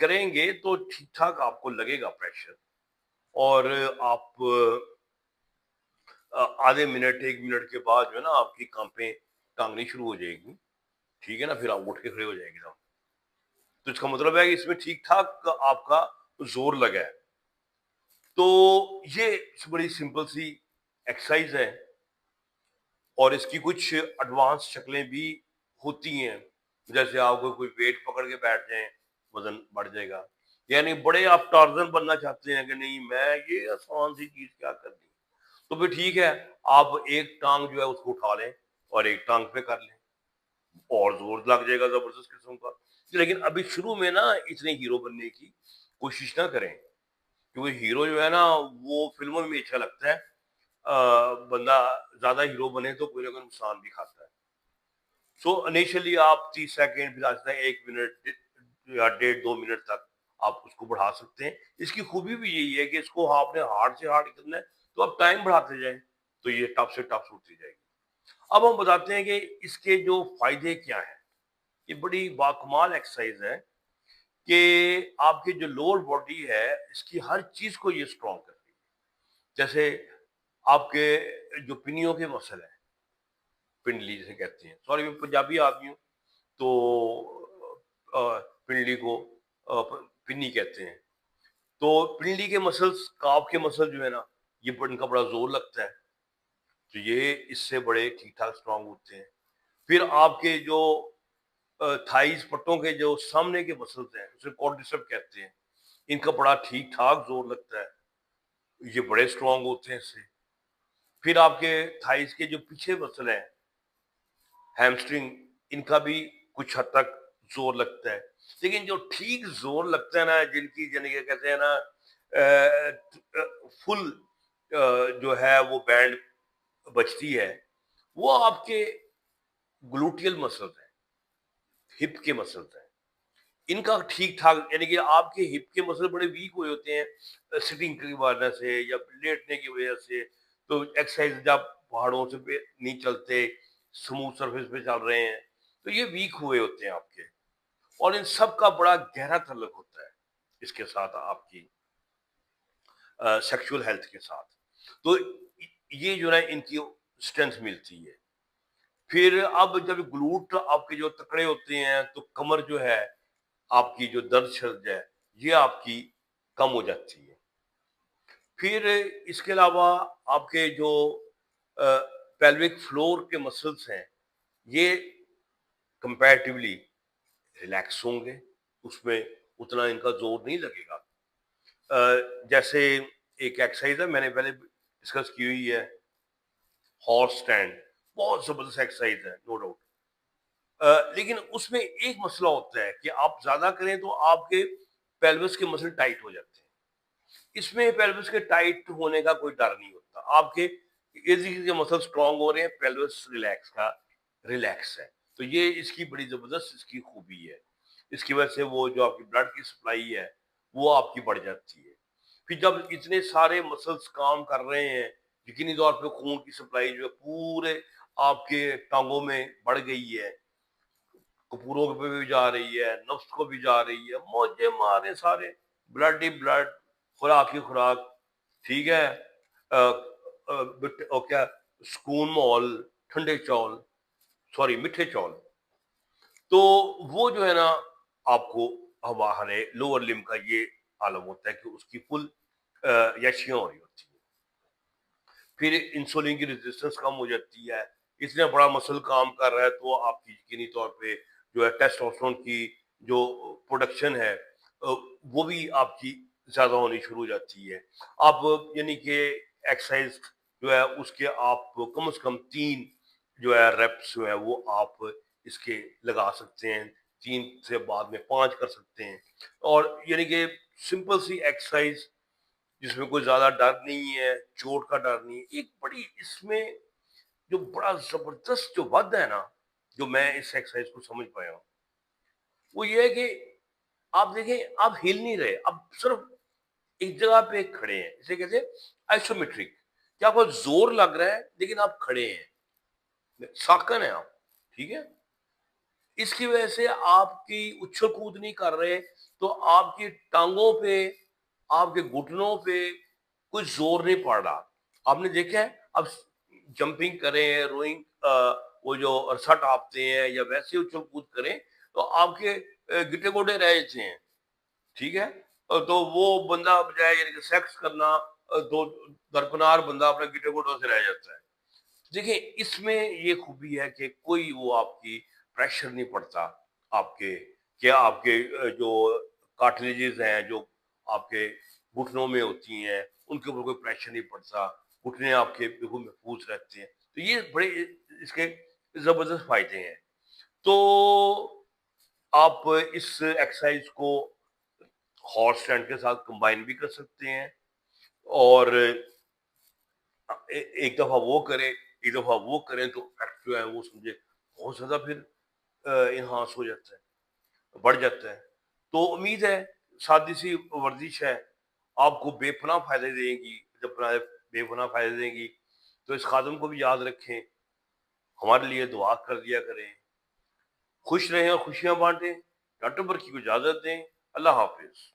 کریں گے تو ٹھیک ٹھاک آپ کو لگے گا پریشر، اور آپ آدھے منٹ 1 منٹ کے بعد جو ہے نا آپ کی کانپیں ٹانگنی شروع ہو جائے گی، ٹھیک ہے نا، پھر آپ اٹھ کے کھڑے ہو جائیں گے تب۔ تو اس کا مطلب ہے کہ اس میں ٹھیک ٹھاک آپ کا زور لگا ہے۔ تو یہ بڑی سمپل سی ایکسرسائز ہے، اور اس کی کچھ ایڈوانس شکلیں بھی ہوتی ہیں، جیسے آپ کو کوئی ویٹ پکڑ کے بیٹھ جائیں، وزن بڑھ جائے گا، یعنی بڑے آپ ٹارزن بننا چاہتے ہیں کہ نہیں میں یہ آسان سی چیز کیا کرنی، تو پھر ٹھیک ہے، آپ ایک ٹانگ جو ہے اس کو اٹھا لیں اور ایک ٹانگ پہ کر لیں، اور زور لگ جائے گا زبردست قسم کا۔ لیکن ابھی شروع میں نا اتنے ہیرو بننے کی کوشش نہ کریں، کیونکہ ہیرو جو ہے نا وہ فلموں میں اچھا لگتا ہے، بندہ زیادہ ہیرو بنے تو کوئی نہ کوئی نقصان بھی کھاتا ہے۔ سو انیشلی آپ 30 سیکنڈ، پھر آہستہ 1 منٹ یا 1.5 2 منٹ تک آپ اس کو بڑھا سکتے ہیں۔ اس کی خوبی بھی یہی ہے کہ اس کو آپ نے ہارڈ سے ہارڈ کرنا ہے تو آپ ٹائم بڑھاتے جائیں، تو یہ ٹف سے ٹف ہوتی جائے گی۔ اب ہم بتاتے ہیں کہ اس کے جو فائدے کیا ہیں۔ یہ بڑی باکمال ایکسرسائز ہے کہ آپ کی جو لوور باڈی ہے اس کی ہر چیز کو یہ اسٹرانگ کرتی ہے۔ جیسے آپ کے جو پنیوں کے مسل ہیں، پنڈلی جسے کہتے ہیں، سوری میں پنجابی آدمی ہوں تو پنڈلی کو پنی کہتے ہیں، تو پنڈلی کے مسلس، کاف کے مسل جو ہے نا، یہ ان کا بڑا زور لگتا ہے، تو یہ اس سے بڑے ٹھیک ٹھاک اسٹرانگ ہوتے ہیں۔ پھر آپ کے جو تھائیز، پٹوں کے جو سامنے کے مسلس ہیں، اسے کوڈریسپ کہتے ہیں، ان کا بڑا ٹھیک ٹھاک زور لگتا ہے، یہ بڑے اسٹرانگ ہوتے ہیں اس سے۔ پھر آپ کے تھائیز کے جو پیچھے مسل ہیں، ہیمسٹرنگ، ان کا بھی کچھ حد تک زور لگتا ہے، لیکن جو ٹھیک زور لگتا ہے نا، جن کی یعنی کہ کہتے ہیں نا فل جو ہے وہ بینڈ بچتی ہے، وہ آپ کے گلوٹیل مسلز ہیں، ہپ کے مسلز ہیں، ان کا ٹھیک ٹھاک، یعنی کہ آپ کے ہپ کے مسل بڑے ویک ہوئے ہوتے ہیں سٹنگ کی وجہ سے یا لیٹنے کی وجہ سے، تو ایکسرسائز جب پہاڑوں سے نہیں چلتے، سموتھ سرفیس پہ چل رہے ہیں، تو یہ ویک ہوئے ہوتے ہیں آپ کے، اور ان سب کا بڑا گہرا تعلق ہوتا ہے اس کے ساتھ، آپ کی سیکشول ہیلتھ کے ساتھ۔ تو یہ جو ہے ان کی اسٹرینتھ ملتی ہے۔ پھر اب جب گلوٹ آپ کے جو تکڑے ہوتے ہیں تو کمر جو ہے آپ کی جو درد شرد ہے یہ آپ کی کم ہو جاتی ہے۔ پھر اس کے علاوہ آپ کے جو پیلوک فلور کے مسلس ہیں یہ کمپیریٹیولی ریلیکس ہوں گے، اس میں اتنا ان کا زور نہیں لگے گا۔ جیسے ایک ایکسرسائز ہے، میں نے پہلے ڈسکس کی ہوئی ہے، ہارس اسٹینڈ، بہت زبردست ایکسرسائز ہے نو ڈاؤٹ، لیکن اس میں ایک مسئلہ ہوتا ہے کہ آپ زیادہ کریں تو آپ کے پیلوس کے مسل ٹائٹ ہو جاتے ہیں۔ اس میں پیلوس کے ٹائٹ ہونے کا کوئی ڈر نہیں ہوتا، آپ کے کے مسل اسٹرانگ ہو رہے ہیں، پیلوس ریلیکس ہے، تو یہ اس کی بڑی زبردست اس کی خوبی ہے۔ اس کی وجہ سے وہ جو آپ کی بلڈ کی سپلائی ہے وہ آپ کی بڑھ جاتی ہے۔ پھر جب اتنے سارے مسلس کام کر رہے ہیں، یقینی طور پہ خون کی سپلائی جو ہے پورے آپ کے ٹانگوں میں بڑھ گئی ہے، کپوروں پہ بھی جا رہی ہے، نفس کو بھی جا رہی ہے، موجے مارے سارے، بلڈ ہی بلڈ، خوراک ہی خوراک، ٹھیک ہے، کیا سکون مال، ٹھنڈے چول، سوری میٹھے چول، تو وہ جو ہے نا آپ کو ہمارے لوور لم کا یہ عالم ہوتا ہے کہ اس کی فل یشیاں ہو رہی ہوتی ہیں۔ پھر انسولین کی ریزسٹنس کم ہو جاتی ہے، اتنا بڑا مسل کام کر رہا ہے تو آپ کی یقینی طور پہ جو ہے ٹیسٹوسٹیرون کی جو پروڈکشن ہے وہ بھی آپ کی زیادہ ہونی شروع ہو جاتی ہے۔ آپ یعنی کہ ایکسرسائز جو ہے اس کے آپ کم از کم 3 جو ہے ریپس جو ہے وہ آپ اس کے لگا سکتے ہیں، 3 سے بعد میں 5 کر سکتے ہیں، اور یعنی کہ سمپل سی ایکسرسائز جس میں کوئی زیادہ ڈر نہیں ہے، چوٹ کا ڈر نہیں ہے۔ ایک بڑی اس میں جو بڑا زبردست جو ود ہے نا، جو میں اس ایکسرسائز کو سمجھ پایا ہوں، وہ یہ ہے کہ آپ دیکھیں آپ ہل نہیں رہے، آپ صرف ایک جگہ پہ کھڑے ہیں، اسے کہتے ہیں آئسومیٹرک، کہ آپ کو زور لگ رہا ہے لیکن آپ کھڑے ہیں، ساکن ہیں آپ، ٹھیک ہے، اس کی وجہ سے آپ کی اچھل کود نہیں کر رہے تو آپ کی ٹانگوں پہ، آپ کے گھٹنوں پہ کوئی زور نہیں پڑ رہا. آپ نے دیکھا ہے اب جمپنگ کریں، روئنگ، وہ جو عرصہ ٹاپتے ہیں یا ویسے اچھل کود کریں تو آپ کے گٹے گوڑے رہ جاتے ہیں. ٹھیک ہے، تو وہ بندہ بجائے یعنی کہ سیکس کرنا تو درکنار بندہ اپنے گٹے گوڑوں سے رہ جاتا ہے. دیکھیں اس میں یہ خوبی ہے کہ کوئی وہ آپ کی پریشر نہیں پڑتا آپ کے، کہ آپ کے جو کارٹلیجز ہیں جو آپ کے گھٹنوں میں ہوتی ہیں ان کے اوپر کوئی پریشر نہیں پڑتا، گھٹنے آپ کے بالکل محفوظ رہتے ہیں. تو یہ بڑے اس کے زبردست فائدے ہیں. تو آپ اس ایکسرسائز کو ہارس اسٹینڈ کے ساتھ کمبائن بھی کر سکتے ہیں، اور ایک دفعہ وہ کریں ایک دفعہ وہ کریں تو ایکٹ جو ہے وہ سمجھے بہت زیادہ پھر انہانس ہو جاتا ہے، بڑھ جاتا ہے. تو امید ہے سادی سی ورزش ہے، آپ کو بے پناہ فائدے دیں گی. جب بے پناہ فائدے دیں گی تو اس خادم کو بھی یاد رکھیں، ہمارے لیے دعا کر دیا کریں. خوش رہیں اور خوشیاں بانٹیں. ڈاکٹر برقی کو اجازت دیں. اللہ حافظ.